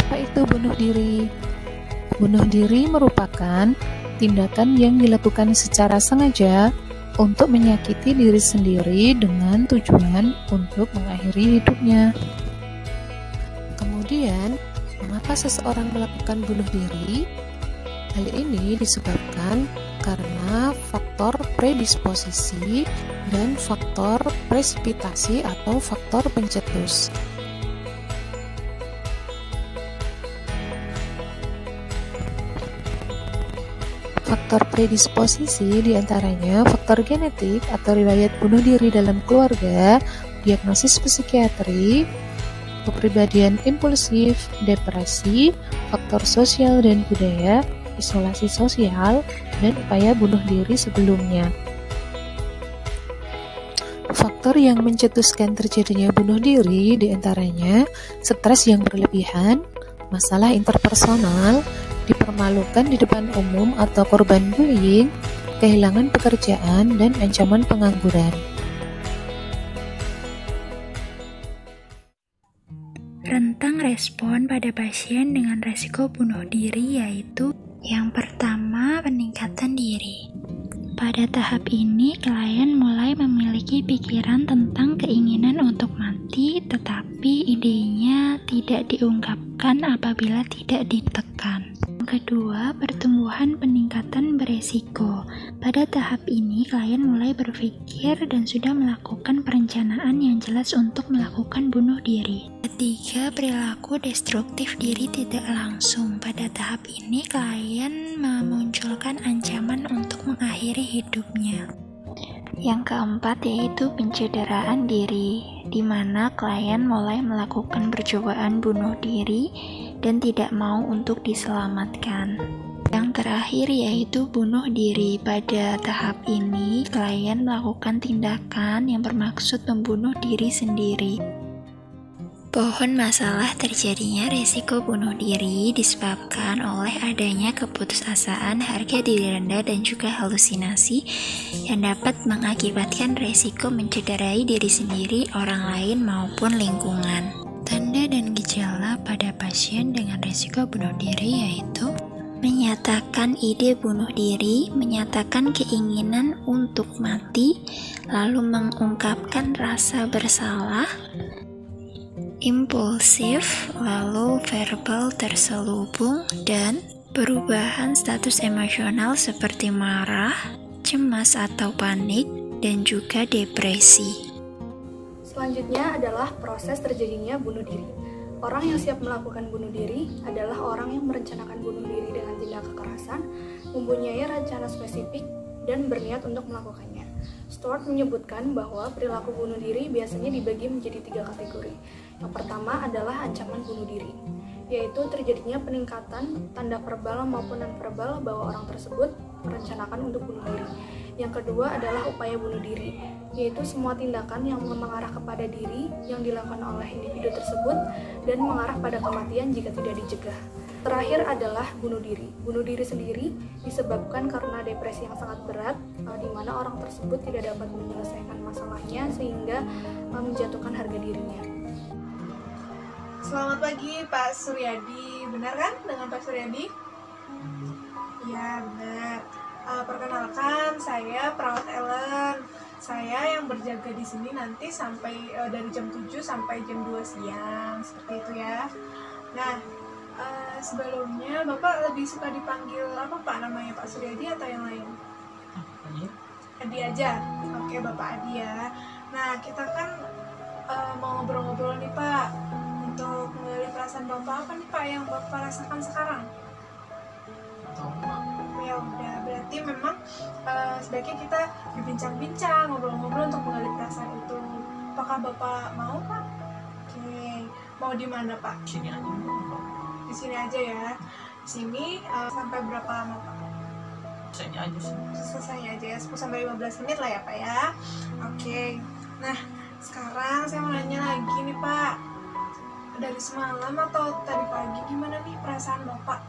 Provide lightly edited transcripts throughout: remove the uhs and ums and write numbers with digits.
Apa itu bunuh diri? Bunuh diri merupakan tindakan yang dilakukan secara sengaja untuk menyakiti diri sendiri dengan tujuan untuk mengakhiri hidupnya. Kemudian, mengapa seseorang melakukan bunuh diri? Hal ini disebabkan karena faktor predisposisi dan faktor presipitasi atau faktor pencetus. Faktor predisposisi diantaranya faktor genetik atau riwayat bunuh diri dalam keluarga, diagnosis psikiatri, kepribadian impulsif, depresi, faktor sosial dan budaya, isolasi sosial, dan upaya bunuh diri sebelumnya. Faktor yang mencetuskan terjadinya bunuh diri diantaranya stres yang berlebihan, masalah interpersonal, dipermalukan di depan umum atau korban bullying, kehilangan pekerjaan, dan ancaman pengangguran. Rentang respon pada pasien dengan resiko bunuh diri yaitu yang pertama, peningkatan diri. Pada tahap ini, klien mulai memiliki pikiran tentang keinginan untuk mati, tetapi idenya tidak diungkapkan apabila tidak ditekan. Kedua, pertumbuhan peningkatan beresiko. Pada tahap ini, klien mulai berpikir dan sudah melakukan perencanaan yang jelas untuk melakukan bunuh diri. Ketiga, perilaku destruktif diri tidak langsung. Pada tahap ini, klien memunculkan ancaman untuk mengakhiri hidupnya. Yang keempat yaitu pencederaan diri, di mana klien mulai melakukan percobaan bunuh diri dan tidak mau untuk diselamatkan. Yang terakhir yaitu bunuh diri. Pada tahap ini, klien melakukan tindakan yang bermaksud membunuh diri sendiri. Pohon masalah terjadinya resiko bunuh diri disebabkan oleh adanya keputusasaan, harga diri rendah, dan juga halusinasi yang dapat mengakibatkan resiko mencederai diri sendiri, orang lain, maupun lingkungan. Tanda dan gejala pada pasien dengan resiko bunuh diri yaitu menyatakan ide bunuh diri, menyatakan keinginan untuk mati, lalu mengungkapkan rasa bersalah, impulsif, lalu verbal terselubung, dan perubahan status emosional seperti marah, cemas atau panik, dan juga depresi. Selanjutnya adalah proses terjadinya bunuh diri. Orang yang siap melakukan bunuh diri adalah orang yang merencanakan bunuh diri dengan tindak kekerasan, mempunyai rencana spesifik, dan berniat untuk melakukannya. Stuart menyebutkan bahwa perilaku bunuh diri biasanya dibagi menjadi 3 kategori. Yang pertama adalah ancaman bunuh diri, yaitu terjadinya peningkatan tanda verbal maupun non-verbal bahwa orang tersebut merencanakan untuk bunuh diri. Yang kedua adalah upaya bunuh diri, yaitu semua tindakan yang mengarah kepada diri yang dilakukan oleh individu tersebut dan mengarah pada kematian jika tidak dicegah. Terakhir adalah bunuh diri. Bunuh diri sendiri disebabkan karena depresi yang sangat berat, di mana orang tersebut tidak dapat menyelesaikan masalahnya sehingga menjatuhkan harga dirinya. Selamat pagi Pak Suryadi, benar kan dengan Pak Suryadi? Ya benar. Perkenalkan, saya perawat Ellen. Saya yang berjaga di sini nanti sampai dari jam 7 sampai jam 2 siang, seperti itu ya. Nah, sebelumnya Bapak lebih suka dipanggil apa Pak namanya, Pak Suryadi atau yang lain? Adi aja. Oke, Bapak Adi ya. Nah, kita kan mau ngobrol-ngobrol nih Pak. Untuk menggali perasaan Bapak, apa nih Pak yang Bapak rasakan sekarang? Ya udah, berarti memang sebaiknya kita berbincang-bincang, ngobrol-ngobrol untuk menggali perasaan itu. Apakah Bapak mau Pak? Oke, mau di mana Pak? Sini aja. Di sini aja ya. Di sini sampai berapa lama Pak? Selesainya aja sih. Selesainya aja ya, 10 sampai 15 menit lah ya Pak ya. Oke. Nah, sekarang saya mau nanya lagi nih Pak. Dari semalam atau tadi pagi gimana nih perasaan Bapak?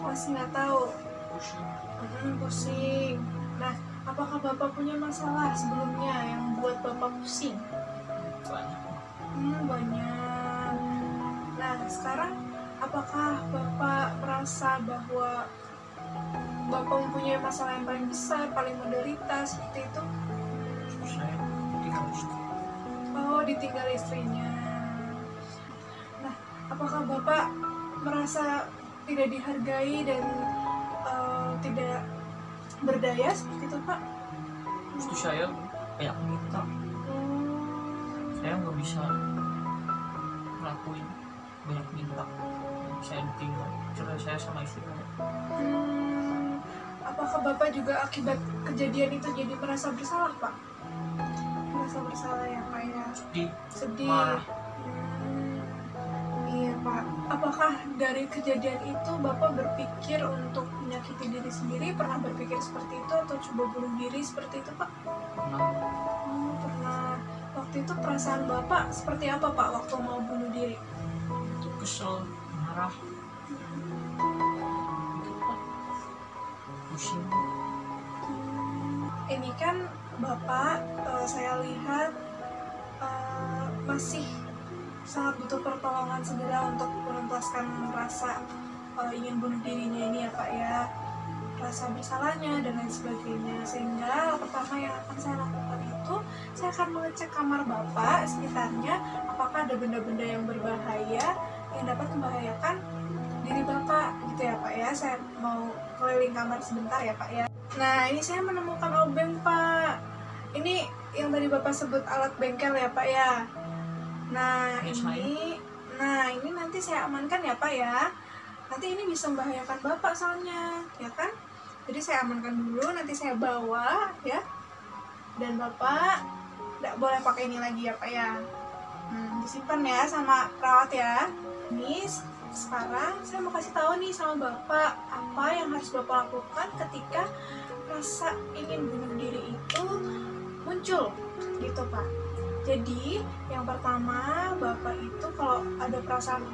Masih nggak tahu. Pusing. Nah, apakah Bapak punya masalah sebelumnya yang buat Bapak pusing? Banyak. Banyak. Nah, sekarang apakah Bapak merasa bahwa Bapak mempunyai masalah yang paling besar, paling menderita seperti itu? Saya tinggal istri. Oh, ditinggal istrinya. Nah, apakah Bapak merasa tidak dihargai dan tidak berdaya seperti itu, Pak? Justru saya kayak minta, saya nggak bisa ngelakuin, banyak minta, saya ditinggal, cerai saya sama istri saya. Apakah Bapak juga akibat kejadian itu jadi merasa bersalah, Pak? Merasa bersalah ya, Pak ya? Sedih. Marah. Iya, Pak. Apakah dari kejadian itu Bapak berpikir untuk menyakiti diri sendiri? Pernah berpikir seperti itu atau coba bunuh diri seperti itu, Pak? Pernah. Pernah. Waktu itu perasaan Bapak seperti apa, Pak, waktu mau bunuh diri? Kesel, marah, pusing. Ini kan Bapak, saya lihat masih sangat butuh pertolongan segera untuk menuntaskan rasa ingin bunuh dirinya ini ya, Pak ya, rasa bersalahnya dan lain sebagainya. Sehingga pertama yang akan saya lakukan itu, saya akan mengecek kamar Bapak sekitarnya, apakah ada benda-benda yang berbahaya yang dapat membahayakan diri Bapak gitu ya, Pak ya. Saya mau keliling kamar sebentar ya, Pak ya. Nah, ini saya menemukan obeng, Pak. Ini yang tadi Bapak sebut alat bengkel ya, Pak ya. Nah, ini nanti saya amankan ya, Pak ya. Nanti ini bisa membahayakan Bapak soalnya, ya kan? Jadi saya amankan dulu, nanti saya bawa ya. Dan Bapak tidak boleh pakai ini lagi ya, Pak ya. Disimpan ya sama perawat ya. Ini sekarang saya mau kasih tahu nih sama Bapak apa yang harus Bapak lakukan ketika rasa ingin bunuh diri itu muncul gitu, Pak. Jadi yang pertama, Bapak itu kalau ada perasaan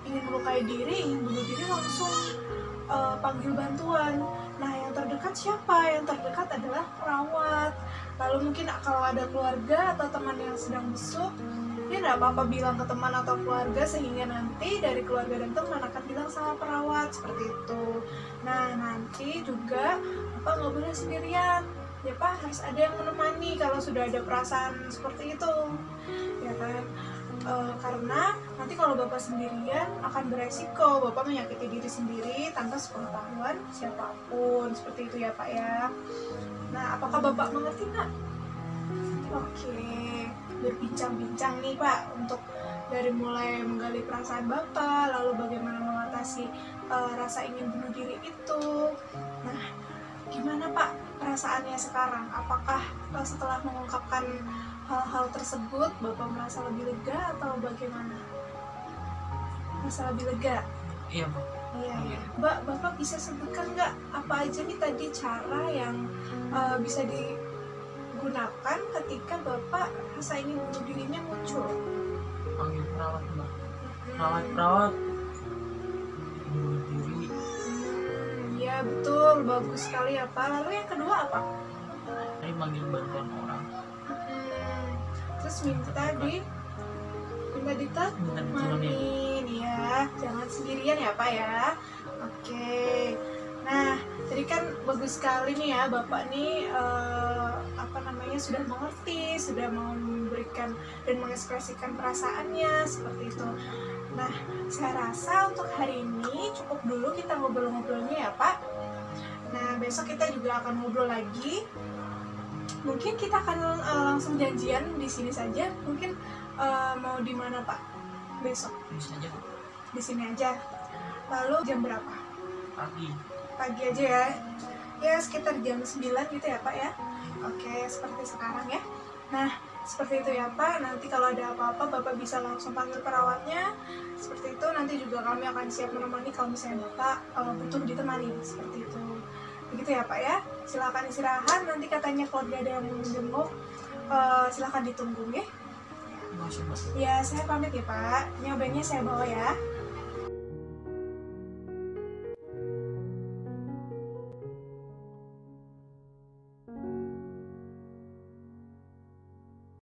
ingin melukai diri, ingin bunuh diri, langsung panggil bantuan. Nah, yang terdekat siapa? Yang terdekat adalah perawat. Lalu mungkin kalau ada keluarga atau teman yang sedang besuk, dia tidak apa-apa bilang ke teman atau keluarga, sehingga nanti dari keluarga dan teman akan bilang sama perawat seperti itu. Nah, nanti juga Bapak nggak boleh sendirian ya, Pak, harus ada yang menemani kalau sudah ada perasaan seperti itu ya kan. Karena nanti kalau Bapak sendirian akan beresiko Bapak menyakiti diri sendiri tanpa sepengetahuan siapapun, seperti itu ya, Pak ya. Nah, apakah Bapak mengerti, Pak? Oke, berbincang-bincang nih, Pak, untuk dari mulai menggali perasaan Bapak, lalu bagaimana mengatasi rasa ingin bunuh diri itu. Nah, gimana, Pak, perasaannya sekarang? Apakah setelah mengungkapkan hal-hal tersebut Bapak merasa lebih lega atau bagaimana? Merasa lebih lega? Iya, Pak. Iya. Bapak bisa sebutkan nggak apa aja nih tadi cara yang bisa digunakan ketika Bapak rasa ingin bunuh dirinya muncul? Panggil perawat, Mbak. Perawat bunuh diri. Iya, betul, bagus sekali ya, Pak. Lalu yang kedua apa? Saya manggil bantuan orang. Terus minta ditemanin ya, jangan sendirian ya, Pak ya. Oke. Nah, jadi kan bagus sekali nih ya, Bapak nih sudah mengerti, sudah mau memberikan dan mengekspresikan perasaannya seperti itu. Nah, saya rasa untuk hari ini cukup dulu kita ngobrol-ngobrolnya ya, Pak. Nah, besok kita juga akan ngobrol lagi. Mungkin kita akan langsung janjian di sini saja. Mungkin mau di mana, Pak? Besok? Bisa aja, Pak. Di sini aja. Lalu jam berapa? Pagi aja ya. Ya, sekitar jam 9 gitu ya, Pak ya. Oke, seperti sekarang ya. Nah, seperti itu ya, Pak. Nanti kalau ada apa-apa Bapak bisa langsung panggil perawatnya. Seperti itu, nanti juga kami akan siap menemani kalau misalnya Bapak butuh ditemani. Seperti itu. Begitu ya, Pak ya. Silakan istirahat. Nanti katanya keluarga ada yang menjenguk. Silakan ditunggu ya. Masih, Pak. Ya, saya pamit ya, Pak. Ini obatnya saya bawa ya.